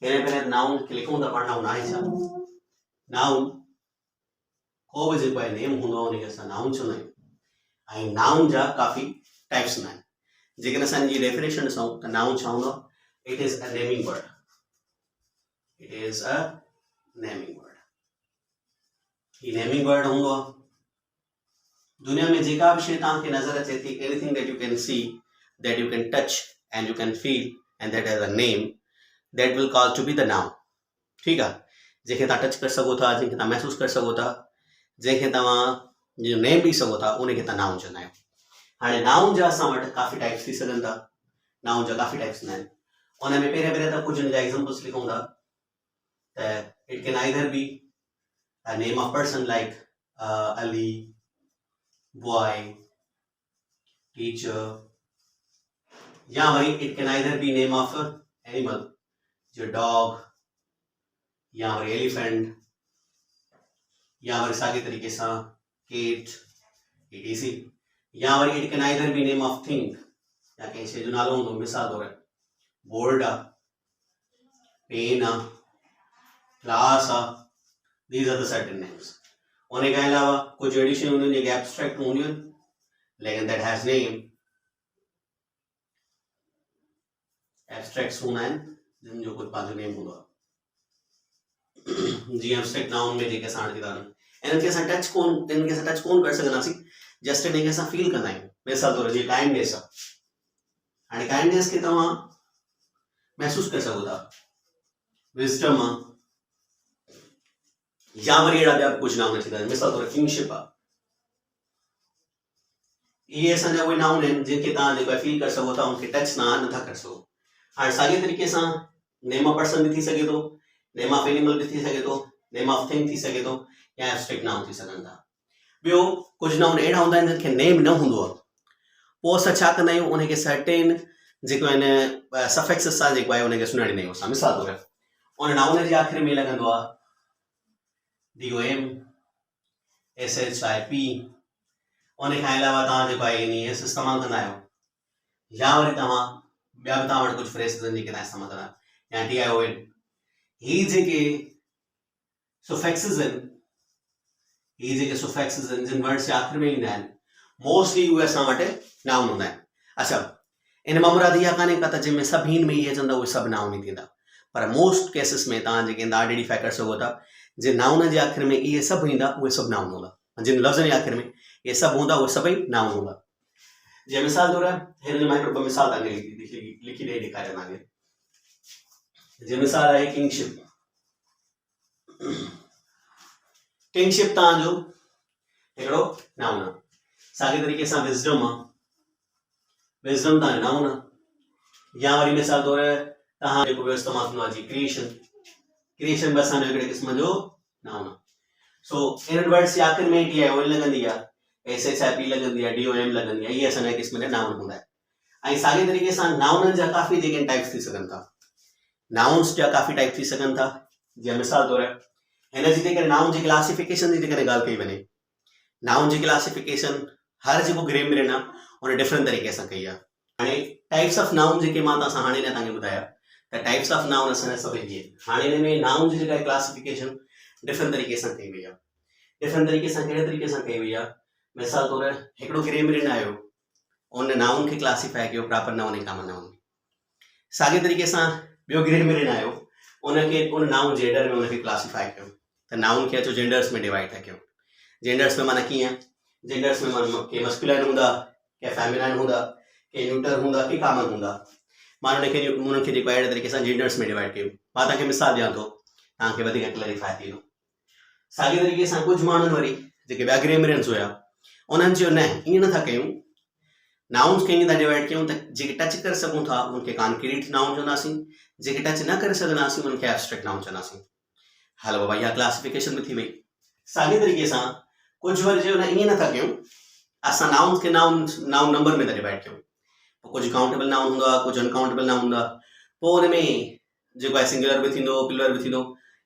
पहिरें नाउन खे लिखूं था पाण नाउन आहे छा नाउन को बि जेको आहे नेम हूंदो आहे उनखे असां नाउन चवंदा आहियूं ऐं नाउन जा काफ़ी टाइप्स हूंदा आहिनि जेकॾहिं असां इनजी डेफिनेशन ॾिसूं त नाउन छा हूंदो आहे it is a naming word it is a naming word he naming word हूंदो आहे दुनिया में जेका बि शइ तव्हांखे नज़र अचे थी anything that you can see that you can touch and you can feel and that has a name that will call to be the noun ठीकु आहे जंहिंखे तव्हां टच करे सघो था जंहिंखे तव्हां महसूसु करे सघो था जंहिंखे तव्हां जो नेम ॾेई सघो था उनखे तव्हां नाउन चवंदा आहियो हाणे नाउन जा असां वटि काफ़ी टाइप्स थी सघनि था नाउन जा काफ़ी टाइप्स हूंदा आहिनि उन में पहिरें त कुझु हुन जा एग्ज़ाम्पल्स लिखूं था त it can either be a name of person like Ali boy teacher या वरी it can either be name of animal जो डॉग या वरी एलिफेंट या वरी साॻे तरीक़े सां केट etc या वरी it can either be name of thing या कंहिं शइ जो नालो हूंदो मिसाल तौर बोर्ड आहे पेन आहे क्लास आहे these are the certain names उन खां अलावा कुझु अहिड़ियूं शयूं हूंदियूं जेके एब्स्ट्रैक्ट हूंदियूं आहिनि लेकिन दैट हैज़ नेम एब्स्ट्रैक्ट्स हूंदा आहिनि जिन जो कुझु पंहिंजो नेम हूंदो आहे जीअं एब्स्ट्रैक्ट नाउन में जेके असां हाणे था इन्हनि खे असां टच कोन करे सघंदासीं जस्ट इनखे असां फील कंदा आहियूं मिसाल तौर जीअं काइंडनेस आहे हाणे काइंडनेस खे तव्हां महसूसु करे सघो था विज़डम आहे या वरी अहिड़ा ॿिया कुझु नाउन थींदा आहिनि मिसाल तौर किंगशिप आहे इहे असांजा उहे नाउन आहिनि जिनखे तव्हां जेको आहे फील करे सघो था उनखे टच नथा करे सघो हाणे साॻे तरीक़े सां नेम ऑफ पर्सन बि थी सघे थो नेम ऑफ एनिमल बि थी सघे थो नेम ऑफ थिंग थी सघे थो या एब्स्ट्रैक्ट नाउन थी सघनि था ॿियो कुझु नाउन अहिड़ा हूंदा आहिनि जिनखे नेम न हूंदो आहे पोइ असां छा कंदा आहियूं उनखे सर्टेन जेको आहिनि सफिक्सिस सां जेको आहे उनखे सुञाणींदा आहियूं असां मिसाल तौर उन नाउन जे आख़िर में लॻंदो आहे DOM SHIP उन खां अलावा तव्हां जेको आहे इन एस इस्तेमालु कंदा आहियो या वरी तव्हां ॿिया बि तव्हां वटि कुझु फ्रेज़ आहिनि जेके तव्हां इस्तेमालु कंदा या TION ही जेके सुफिक्सिस आहिनि जिन वर्ड्स जे आख़िर में ईंदा आहिनि मोस्टली उहे असां वटि नाउन हूंदा आहिनि अच्छा इन मां मुराद इहा कान्हे का त जंहिंमें सभिनि में इहे अचंदा उहे सभु नाउन ई थींदा पर मोस्ट केसिस में तव्हां जेके आइडेंटिफाई करे सघो था जिन नाउन जे आख़िर में इहे सभु ईंदा उहे सभु नाउन हूंदा जिन लफ़्ज़नि जे आख़िर में इहे सभु हूंदा उहे सभई नाउन हूंदा जीअं मिसाल तौर हिन मां हिकिड़ो ॿ मिसाल तव्हांखे लिखी ॾेई ॾेखारियां तव्हांखे जीअं मिसाल आहे किंगशिप तव्हांजो हिकिड़ो नाउन आहे साॻे तरीक़े सां विज़डम आहे विज़डम तव्हांजो नाउन आहे या वरी मिसाल तौर तव्हां जेको ॿियो इस्तेमालु थींदो आहे जीअं क्रिएशन बि असांजो हिकिड़े क़िस्म जो नाउन आहे सो इन्हनि वर्ड्स जे आख़िर में TION लॻंदी आहे SHIP लॻंदी आहे DOM लॻंदी आहे इहे असांजा क़िस्म जा नाउन हूंदा आहिनि ऐं साॻे तरीक़े सां नाउननि जा काफ़ी जेके टाइप्स थी सघनि था नाउन्स जा काफ़ी टाइप थी सघनि था जीअं मिसाल तौर हिन जी जेकॾहिं नाउन जी क्लासिफिकेशन जी जेकॾहिं ॻाल्हि कई वञे नाउन जी क्लासिफिकेशन हर जेको ग्रेमरियन आहे उन डिफरेंट तरीक़े सां कई आहे हाणे टाइप्स ऑफ नाउन जेके मां हाणे तव्हांखे ॿुधाया त टाइप्स ऑफ नाउन असांजा सभई इहे हाणे हिन में नाउन जी जेका क्लासिफिकेशन डिफरेंट तरीक़े सां कई वई आहे डिफरेंट तरीक़े सां कहिड़े तरीक़े सां कई वई आहे मिसाल तौर हिकिड़ो ग्रेमरियन आयो उन नाउन खे क्लासिफाई कयो प्रॉपर नाउन ऐं कॉमन नाउन साॻे तरीक़े सां ॿियो ग्रेमरियन आयो उनखे उन नाउन जेंडर में उनखे क्लासिफाई कयो त नाउन खे अचो जेंडर्स में डिवाइड था कयो जेंडर्स में माना कीअं जेंडर्स में माना के मस्कुलाइन हूंदा के फेमिनाइन हूंदा के न्यूटर हूंदा के कॉमन हूंदा मां उनखे जेको अहिड़े तरीक़े सां जेंडर्स में डिवाइड कयो मां तव्हांखे मिसाल ॾियां थो तव्हांखे वधीक क्लैरिफाई थी वेंदो साॻे तरीक़े सां कुझु माण्हुनि वरी जेके ॿिया ग्रेमरियंस हुया उन्हनि चयो न ईअं नथा कयूं नाउन्स खे ईअं था डिवाइड कयूं त जेके टच करे सघूं था उनखे कॉन्क्रीट नाउन चवंदासीं जेके टच न करे सघंदासीं उनखे एब्स्ट्रैक्ट नाउन चवंदासीं हलो बाबा इहा क्लासिफिकेशन बि थी वई साॻे तरीक़े सां कुझु वरी चयो न ईअं नथा कयूं असां नाउन्स खे नाउन नंबर में था डिवाइड कयूं पोइ कुझु काउंटेबल नाउन हूंदो आहे कुझु अनकाउंटेबल नाउन हूंदो आहे पोइ हुन में जेको आहे सिंगुलर बि थींदो प्लूरल बि थींदो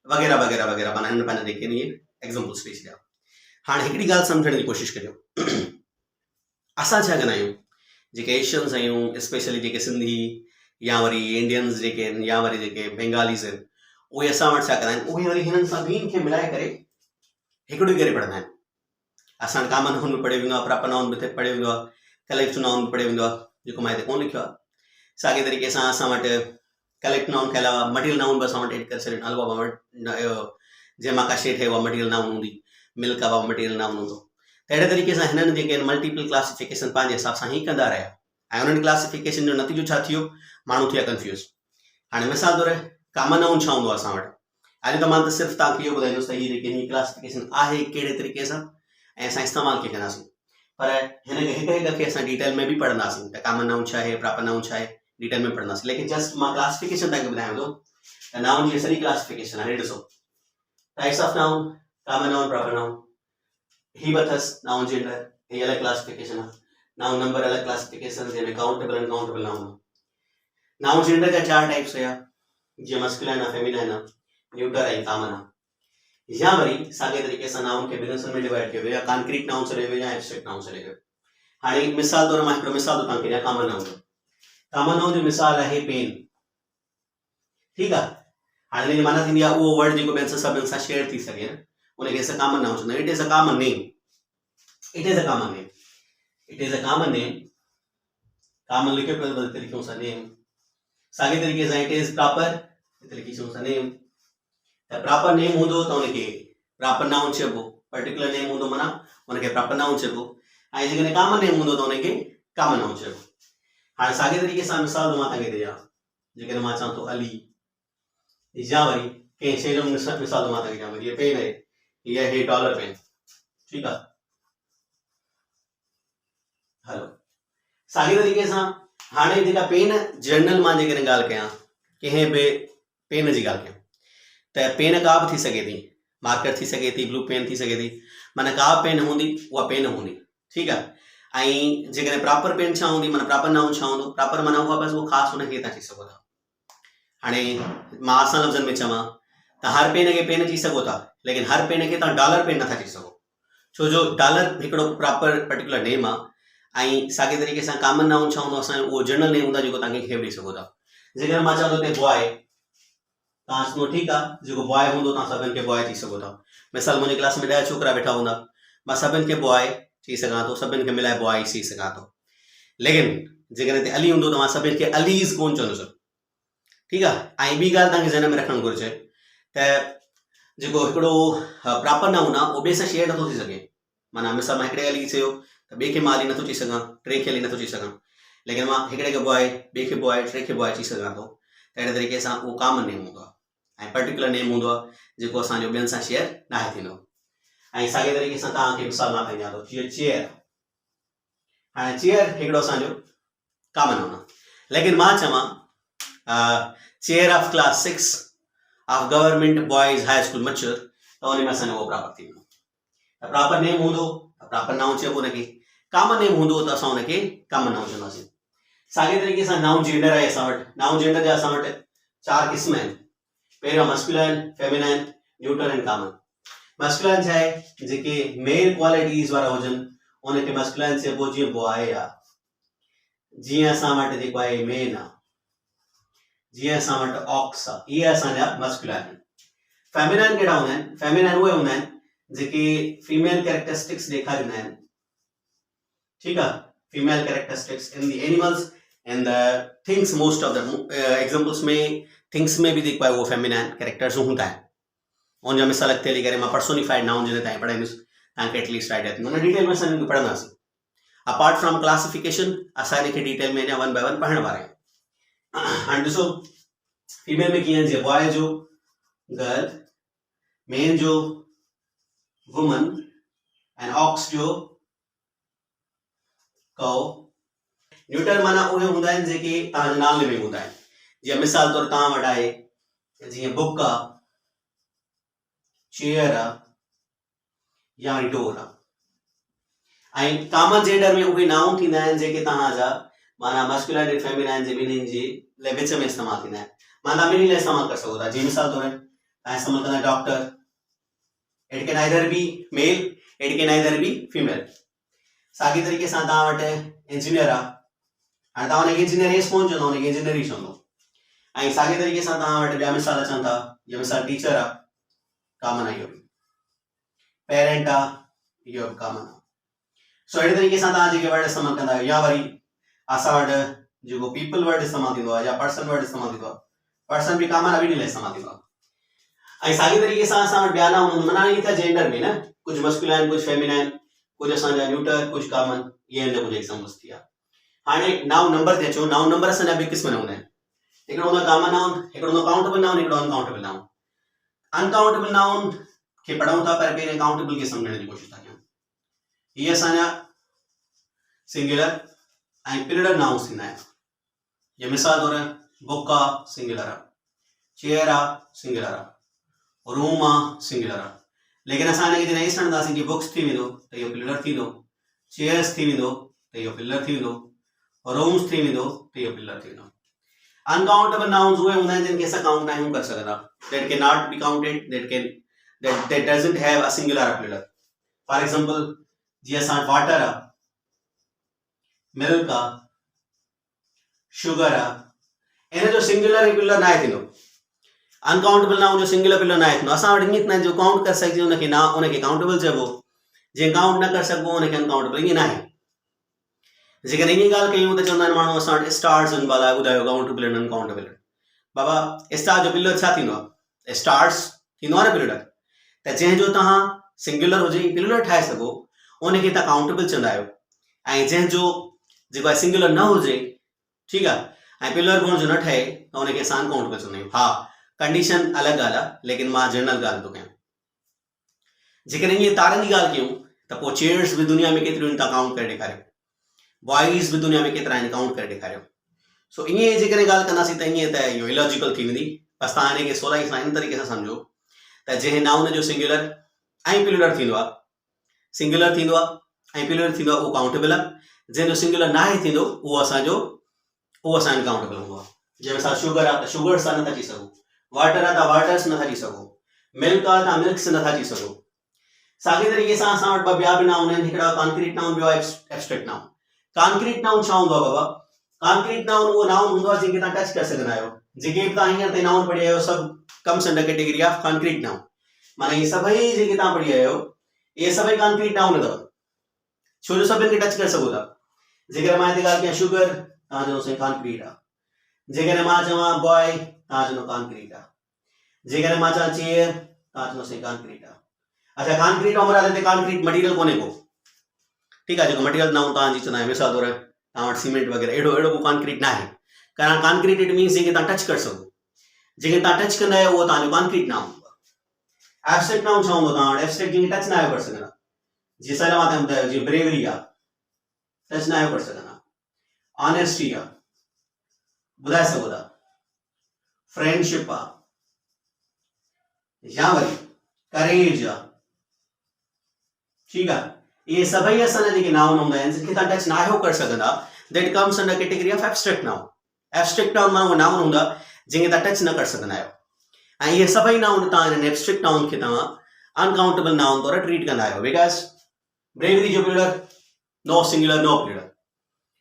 वग़ैरह वग़ैरह वग़ैरह माना हिन पंहिंजा जेके इहे एग्ज़ाम्पल्स ॾेई छॾिया हाणे हिकिड़ी ॻाल्हि सम्झण जी कोशिशि करियो असां छा कंदा आहियूं जेके एशियन्स आहियूं स्पेशली जेके सिंधी या वरी इंडियंस जेके आहिनि या वरी जेके बेंगालीज़ आहिनि उहे असां वटि छा कंदा आहिनि उहे वरी हिननि सां ॿियनि खे मिलाए करे हिकिड़ो ई करे पढ़ंदा आहिनि। असां वटि कॉमन नाउन बि पढ़ियो वेंदो आहे, प्रॉपर नाउन बि पढ़ियो वेंदो आहे, कलेक्टिव नाउन बि पढ़ियो वेंदो आहे, जेको मां हिते कोन लिखियो आहे। साॻे तरीक़े सां असां वटि कलेक्टिव नाउन खां अलावा मटीरियल नाउन बि असां वटि एड करे छॾियो। हलवा वटि जंहिं मां का शइ ठहे उहा मटीरियल नाउन हूंदी, मिल्क आहे उहा मटीरियल नाउन हूंदो। त अहिड़े तरीक़े सां हिननि जेके आहिनि मल्टीपल क्लासिफिकेशन पंहिंजे हिसाब सां ई कंदा रहिया ऐं उन्हनि क्लासिफिकेशन जो नतीजो छा थियो, माण्हू थिया कंफ्यूज़। हाणे मिसाल तौरु कॉमन नाउन छा हूंदो आहे असां वटि, अॼु त मां त सिर्फ़ु तव्हांखे इहो ॿुधाईंदुसि त हीअ जेकी हिन क्लासिफिकेशन आहे कहिड़े तरीक़े सां ऐं असां इस्तेमालु कीअं कंदासीं। पर हिन हिक खे असां डिटेल में बि पढ़ंदासीं त कॉमन नाउन छा आहे, प्रॉपर नाउन छा आहे, डिटेल में पढ़ंदासीं। लेकिन जस्ट मां क्लासिफिकेशन तव्हांखे ॿुधायां थो त नाउन जी सॼी क्लासिफिकेशन आहे। ॾिसो types of noun, common noun, proper noun, ही बि अथसि नाउन जेंडर, ही अलॻि क्लासिफिकेशन आहे। नाउन नंबर अलॻि क्लासिफिकेशन जंहिंमें countable uncountable noun. Noun gender जा 4 टाइप्स हुया, जीअं मस्कुलाइन आहे, फेमिनाइन आहे, न्यूटर ऐं कॉमन आहे। या वरी साॻे तरीक़े सां नाउन खे ॿिनि हिस्सनि में डिवाइड कयो वियो, या कॉन्क्रीट नाउन छॾियो वियो या एब्स्ट्रैक्ट नाउन छॾियो वियो। हाणे मिसाल तौरु मां हिकिड़ो मिसाल थो तव्हांखे ॾियां कॉमन नाउन जो। कॉमन नाउन जो मिसाल आहे पेन, ठीकु आहे। हाणे हिन जी माना थींदी आहे उहो वर्ड जेको ॿियनि सां सभिनि सां शेयर थी सघे न, उनखे असां कॉमन नाउन चवंदा आहियूं। It is a common name, it is a common name, it is a common name. Common लिखियो पियो त लिखूं था नेम। साॻे तरीक़े सां इट इज़ प्रॉपर, हिते लिखूं था नेम। त प्रॉपर नेम हूंदो त उनखे प्रॉपर नाउन चइबो, पर्टिकुलर नेम हूंदो माना उनखे प्रॉपर नाउन चइबो, ऐं जेकॾहिं कॉमन नेम हूंदो त उनखे कॉमन नाउन चइबो। हाणे साॻे तरीक़े सां मिसाल मां तव्हांखे ॾियां, जेकॾहिं मां चवां थो अली, या वरी कंहिं शइ जो मिसाल मां तव्हांखे ॾियां, हीअ पेन आहे, हीअ आहे डॉलर पेन, ठीकु आहे। हलो साॻे तरीक़े सां हाणे जेका पेन जनरल मां जेकॾहिं ॻाल्हि कयां, कंहिं बि पेन जी ॻाल्हि कयां त पेन का बि थी सघे थी, मार्कर थी सघे थी, ब्लू पेन थी सघे थी, माना का बि पेन हूंदी उहा पेन हूंदी, ठीकु आहे। ऐं जेकॾहिं प्रॉपर पेन छा हूंदी, माना प्रॉपर नाउन छा हूंदो, प्रॉपर माना उहा बसि उहो ख़ासि हुनखे तव्हां चई सघो था। हाणे मां आसान लफ़्ज़नि में चवां त हर पेन खे पेन चई सघो था, लेकिन हर पेन खे तव्हां डॉलर पेन नथा चई सघो, छो जो डॉलर हिकिड़ो प्रॉपर पर्टिकुलर नेम आहे। ऐं साॻे तरीक़े सां कॉमन नाउन छा हूंदो, असांजो उहो जनरल नेम हूंदो जेको तव्हांखे कंहिं बि ॾेई सघो था। जेकॾहिं मां चवां थो हिते बॉय, तव्हां चवंदो ठीकु आहे, जेको बॉय हूंदो तव्हां सभिनि खे बॉय चई सघो था। मिसाल मुंहिंजी क्लास में 10 छोकिरा वेठा हूंदा, मां सभिनि खे बॉय चई सघां थो, सभिनि खे मिलाए बॉय चई सघां थो। लेकिन जेकॾहिं हिते अली हूंदो त मां सभिनि खे अलीज़ कोन चवंदुसि, ठीकु आहे। ऐं ॿी ॻाल्हि तव्हांखे ज़हन में रखणु घुरिजे त जेको हिकिड़ो प्रॉपर नाउन आहे उहो ॿिए सां शेयर नथो थी सघे। माना मिसाल मां हिकिड़े अली चयो त ॿिए खे मां अली नथो चई सघां, टे खे अली नथो चई सघां, लेकिन मां हिकिड़े खे बॉय, ॿिए खे बॉय, टे खे बॉय चई सघां थो। त अहिड़े तरीक़े सां उहो कॉमन नेम हूंदो आहे ऐं पर्टिकुलर नेम हूंदो आहे जेको असांजो ॿियनि सां शेयर नाहे थींदो। ऐं साॻे तरीक़े सां तव्हांखे मिसाल मां ॾियां थो, जीअं चेयर। हाणे चेयर हिकिड़ो असांजो कॉमन नाउन आहे, लेकिन मां चवां chair of class 6 of government boys high school मच्छर, त उन में असांजो उहो प्रॉपर थी वेंदो। त प्रॉपर नेम हूंदो त प्रॉपर नाउन चइबो हुनखे, कॉमन नेम हूंदो त असां हुनखे कॉमन नाउन चवंदासीं। साॻे तरीक़े सां नाउन जेंडर आहे असां वटि। नाउन जेंडर जा असां वटि 4 क़िस्म आहिनि। पहिरियों मस्कुलाइन, फेमिनाइन, न्यूटर ऐं कॉमन। मस्कुलाइन छा आहे, जेके मेल क्वालिटीज़ वारा हुजनि उनखे मस्कुलाइन चइबो, जीअं बॉय आहे, जीअं असां वटि जेको आहे मेन आहे, जीअं असां वटि ऑक्स आहे, इहे असांजा मस्कुलाइन आहिनि। फेमिनाइन कहिड़ा हूंदा आहिनि, फेमिनाइन उहे हूंदा आहिनि जेके फीमेल कैरेक्टरिस्टिक्स ॾेखारींदा आहिनि, ठीकु आहे। Female characteristics in the animals and the things, most of the examples में थिंग्स में बि जेको आहे उहो फेमिनाइन कैरेक्टर्स हूंदा आहिनि। उनजा मिसाल अॻिते हली करे मां पर्सोनिफाइड नाउन जॾहिं तव्हां पढ़ाईंदुसि तव्हांखे एटलीस्ट आइडिया थींदो। उन डिटेल में असां हिनखे पढ़ंदासीं। अपार्ट फ्रॉम क्लासिफिकेशन असां हिनखे डिटेल में अञा 1 बाय 1 पढ़ण वारा आहियूं। हाणे ॾिसो फीमेल में कीअं, जीअं बॉय जो गर्ल, मेन जो वुमन एंड ऑक्स जो कौ। न्यूटर माना उहे हूंदा आहिनि जेके तव्हांजे नाले में हूंदा आहिनि। जीअं मिसाल तौरु तव्हां वटि आहे, जीअं बुक आहे, चेयर आहे, या वरी डोर आहे। ऐं कॉमन जेंडर में उहे नाउन थींदा आहिनि जेके तव्हांजा माना मस्कुलाइन ऐं फेमिनाइन जे ॿिन्हिनि जे विच में इस्तेमालु थींदा आहिनि। माना तव्हां ॿिन्ही लाइ इस्तेमालु करे सघो था। जीअं मिसाल तौरु तव्हां इस्तेमालु कंदा doctor, it can either be male, it can either be female. साॻी तरीक़े सां तव्हां वटि इंजीनियर आहे, हाणे तव्हां हुनखे इंजीनियर कोन चवंदो, हुनखे इंजीनियर ई चवंदो। ऐं साॻे तरीक़े सां तव्हां वटि ॿिया मिसाल अचनि था, जीअं मिसाल टीचर आहे, कॉमन आहे इहो बि, पेरेंट आहे, इहो बि कॉमन आहे। सो अहिड़े तरीक़े सां तव्हां जेके वर्ड इस्तेमालु कंदा आहियो, या वरी असां वटि जेको पीपल वर्ड इस्तेमालु थींदो आहे या पर्सन वर्ड इस्तेमालु थींदो आहे, पर्सन बि कॉमन आहे, ॿिन्ही लाइ इस्तेमालु थींदो आहे। ऐं साॻी तरीक़े सां असां वटि ॿिया नाउन हूंदा, माना इहे थिया जेंडर में न, कुझु मस्कुलाइन कुझु फेमिनाइन, कुझु असांजा न्यूटर कुझु कॉमन, इहे हिन कुझु एग्जाम्पल्स थी विया। हाणे नाउन नंबर ते अचो। नाउन नंबर असांजा ॿ क़िस्म हूंदा आहिनि, हिकिड़ो हूंदो आहे कॉमन नाउन, हिकिड़ो हूंदो काउंटेबल नाउन, हिकिड़ो अनकाउंटेबल नाउन। अनकाउंटेबल नाउन खे पढ़ूं था, पर पहिरें काउंटेबल खे सम्झण जी कोशिशि था कयूं। इहे असांजा सिंगुलर ऐं प्लूरल नाउन्स थींदा आहिनि। जीअं मिसाल तौर बुक आहे सिंगुलर आहे, चेयर आहे सिंगुलर आहे, रूम आहे सिंगुलर आहे। लेकिन असां हिनखे जॾहिं ॾिसंदासीं कि बुक्स थी वेंदो त इहो प्लूरल थींदो, चेयर्स थी वेंदो त इहो प्लूरल थी वेंदो, रूम्स थी वेंदो त इहो प्लूरल थी वेंदो। अनकाउंटेबल नाउन्स उहे हूंदा आहिनि जिनखे असां काउंट न करे सघंदा, that cannot be counted, that doesn't have a singular or plural. For example, जीअं असां वाटर आहे, मिल्क आहे, शुगर आहे, इन जो सिंगुलर ऐं प्लूरल न आहे थींदो। अनकाउंटेबल नाउन जो सिंगुलर प्लूरल न आहे थींदो। असां वटि ईअं न जो काउंट करे सघिजे उनखे ना, उनखे काउंटेबल चइबो, जंहिं काउंट न करे सघिबो उनखे अनकाउंटेबल, ईअं न आहे। जेकॾहिं ईअं ॻाल्हि कयूं त चवंदा आहिनि माण्हू असां वटि स्टार्स आहिनि, भला ॿुधायो काउंटेबल आहिनि अनकाउंटेबल। बाबा स्टार जो प्लूरल छा थींदो आहे? स्टार्स थींदो आहे न प्लूरल। त जंहिंजो तव्हां सिंगुलर हुजे प्लूरल ठाहे सघो उनखे तव्हां काउंटेबल चवंदा आहियो, ऐं जंहिंजो जेको आहे सिंगुलर न हुजे, ठीकु आहे, ऐं प्लूरल गुण जो न ठहे त उनखे असां अनकाउंटेबल चवंदा आहियूं। हा, कंडीशन अलॻि ॻाल्हि आहे, लेकिन मां जनरल ॻाल्हि थो कयां। जेकॾहिं ईअं तारनि जी ॻाल्हि कयूं त पोइ चेयर्स बि दुनिया में केतिरियूं आहिनि, तव्हां काउंट करे ॾेखारियो। बॉइज़ बि दुनिया में केतिरा आहिनि, काउंट करे ॾेखारियो। सो ईअं जेकॾहिं ॻाल्हि कंदासीं त ईअं त इहो इलॉजिकल थी वेंदी। बसि तव्हां हिनखे सवलाई सां इन तरीक़े सां सम्झो त जंहिं नाउन जो सिंगुलर ऐं प्लूरल थींदो आहे, सिंगुलर थींदो आहे ऐं प्लूरल थींदो आहे, उहो काउंटेबल आहे। जंहिंजो सिंगुलर न आहे थींदो उहो असांजो अनकाउंटेबल हूंदो आहे। जीअं मिसाल शुगर आहे त शुगर सां नथा अची सघो, वाटर आहे त वाटर्स नथा अची सघो, मिल्क आहे त मिल्क सां नथा अची सघो। साॻे तरीक़े सां असां वटि ॿिया बि नाउन आहिनि, हिकिड़ा कॉन्क्रीट नाउन, ॿियो एब्स्ट्रैक्ट नाउन। कॉन्क्रीट नाउन छा हूंदो आहे बाबा? कॉन्क्रीट नाउन उहो नाउन हूंदो आहे जंहिंखे तव्हां टच करे सघंदा आहियो। जेके बि तव्हां हींअर ताईं नाउन पढ़ी आहियो सभु comes under category of concrete noun. माना इहे सभई जेके तव्हां पढ़ी आहियो इहे सभई कॉन्क्रीट नाउन अथव, छो जो सभिनि खे टच करे सघो था। जेकॾहिं मां हिते ॻाल्हि कयां शुगर, तव्हां चवंदो साईं कॉन्क्रीट आहे। जेकॾहिं मां चवां बॉय, तव्हां चवंदो कॉन्क्रीट आहे। जेकॾहिं मां चवां चेयर, तव्हां चवंदो साईं कॉन्क्रीट आहे। अच्छा, कॉन्क्रीट ऐं मुराद हिते कॉन्क्रीट मटीरियल कोन्हे को, ठीकु आहे। जेको मटीरियल नाउन तव्हांजी चवंदा आहियो, मिसाल तौर तव्हां वटि सीमेंट वग़ैरह अहिड़ो को कॉन्क्रीट न आहे। कारण कॉन्क्रीट इट मीन्स जंहिंखे तव्हां टच करे सघो, जंहिंखे तव्हां टच कंदा आहियो उहो तव्हांजो कॉन्क्रीट नाउन हूंदो आहे। एब्स्ट्रैक्ट नाउन छा हूंदो तव्हां वटि? एब्स्ट्रैक्ट जंहिंखे टच न आहियो करे सघंदा, जीअं सर मां तव्हां ॿुधायो, जीअं ब्रेवरी आहे, टच न आहियो करे सघंदा। ऑनेस्टी आहे, ॿुधाए सघो था। फ्रेंडशिप आहे, या वरी करेज आहे, ठीकु आहे। इहे सभई असांजा जेके नाउन हूंदा आहिनि जिनखे तव्हां टच न आहियो करे सघंदा, that comes under category of abstract noun. Abstract noun माना उहो नाउन हूंदा जंहिंखे तव्हां टच न करे सघंदा आहियो, ऐं इहे सभई नाउन तव्हां हिन एब्स्ट्रैक्ट नाउन खे तव्हां अनकाउंटेबल नाउन तौर ट्रीट कंदा आहियो। बिकॉज ब्रेवरी जो प्लूरल नो सिंगुलर नो प्लूरल,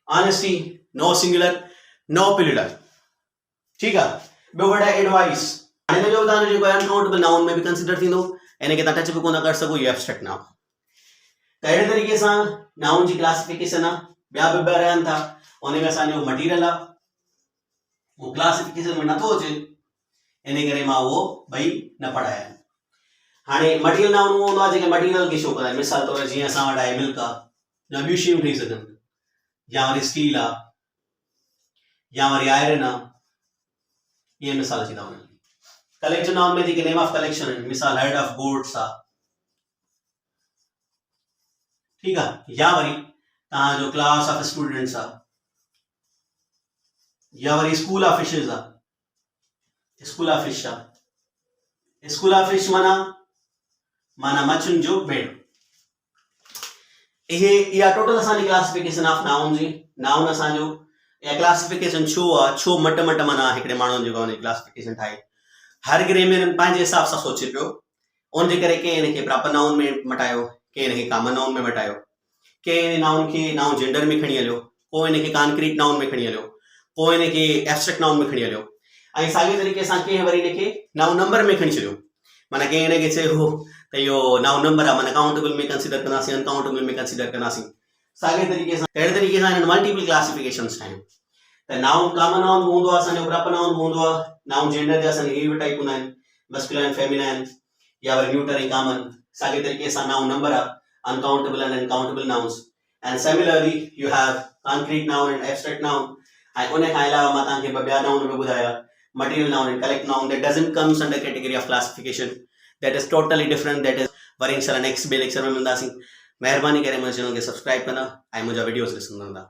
ऑनेस्टी नो सिंगुलर नो प्लूरल, ठीकु आहे। ॿियो वर्ड आहे एडवाइस। हिन जो तव्हांजो जेको आहे अनकाउंटेबल नाउन में बि कंसिडर थींदो, हिनखे तव्हां टच बि कोन करे सघो, इहो एब्स्ट्रैक्ट नाउन। त अहिड़े तरीक़े सां नाउन जी क्लासिफिकेशन आहे। ॿिया बि रहनि था, उन में असांजो मटीरियल आहे, उहो क्लासिफिकेशन में नथो अचे, इन करे मां उहो ॿई न पढ़ाया आहिनि। हाणे मटीरियल नाउन उहो हूंदो आहे जेके मटीरियल खे शो कंदा आहिनि। मिसाल तौर जीअं असां वटि आहे मिल्क आहे, या ॿियूं शयूं ठही सघनि, या वरी स्टील आहे, या वरी आयरन आहे, इहे मिसाल अची था वञनि। कलेक्शन नाउन में जेके नेम ऑफ कलेक्शन आहिनि, मिसाल हेड ऑफ बोट्स आहे, ठीकु आहे। या वरी तव्हांजो क्लास ऑफ स्टूडेंट्स आहे, या वरी स्कूल ऑफ फिशिस आहे। स्कूल ऑफ फिश आहे, स्कूल ऑफ फिश माना मछियुनि जो बेड़ो। इहा टोटल असांजी क्लासिफिकेशन ऑफ नाउन जी। नाउन असांजो या क्लासिफिकेशन छो आहे, छो मट माना हिकिड़े माण्हू जेको आहे क्लासिफिकेशन ठाहे, हर ग्रे में पंहिंजे हिसाब सां सोचे पियो, उनजे करे कंहिं हिनखे प्रॉपर नाउन में मटायो, कंहिं हिनखे कॉमन नाउन में मटायो, कंहिं नाउन खे नाउन जेंडर में खणी हलियो, पोइ हिनखे कॉन्क्रीट नाउन में खणी हलियो, पोइ हिनखे एब्स्ट्रैक्ट नाउन में खणी हलियो, ऐं साॻे तरीक़े सां कंहिं वरी हिनखे नाउन नंबर में खणी छॾियो। माना कंहिं हिनखे चयो त इहो नाउन नंबर आहे, माना काउंटेबल में कंसीडर कंदासीं, अनकाउंटेबल में कंसीडर कंदासीं। साॻे तरीक़े सां अहिड़े तरीक़े सां हिननि मल्टीपल क्लासिफिकेशन्स ठाहियूं। त नाउन कॉमन नाउन हूंदो आहे, असांजो प्रॉपर नाउन हूंदो आहे। नाउन जेंडर जा असांखे इहे टाइप हूंदा आहिनि, मस्कुलाइन फेमिनाइन या वरी न्यूटर ऐं कॉमन। साॻे तरीक़े सां नाउन नंबर आहे, uncountable and uncountable nouns. And similarly you have concrete noun and abstract noun. ऐं उन खां अलावा मां तव्हांखे ॿिया नाउन बि ॿुधाया, material noun and collect noun, that doesn't comes under category of classification, that is totally different. That is वरी इंशाल्लाह नेक्स्ट ॿिए लेक्चर में मिलंदासीं। महिरबानी करे मुंहिंजे चैनल खे सब्सक्राइब कंदा ऐं मुंहिंजा वीडियोस ॾिसंदा।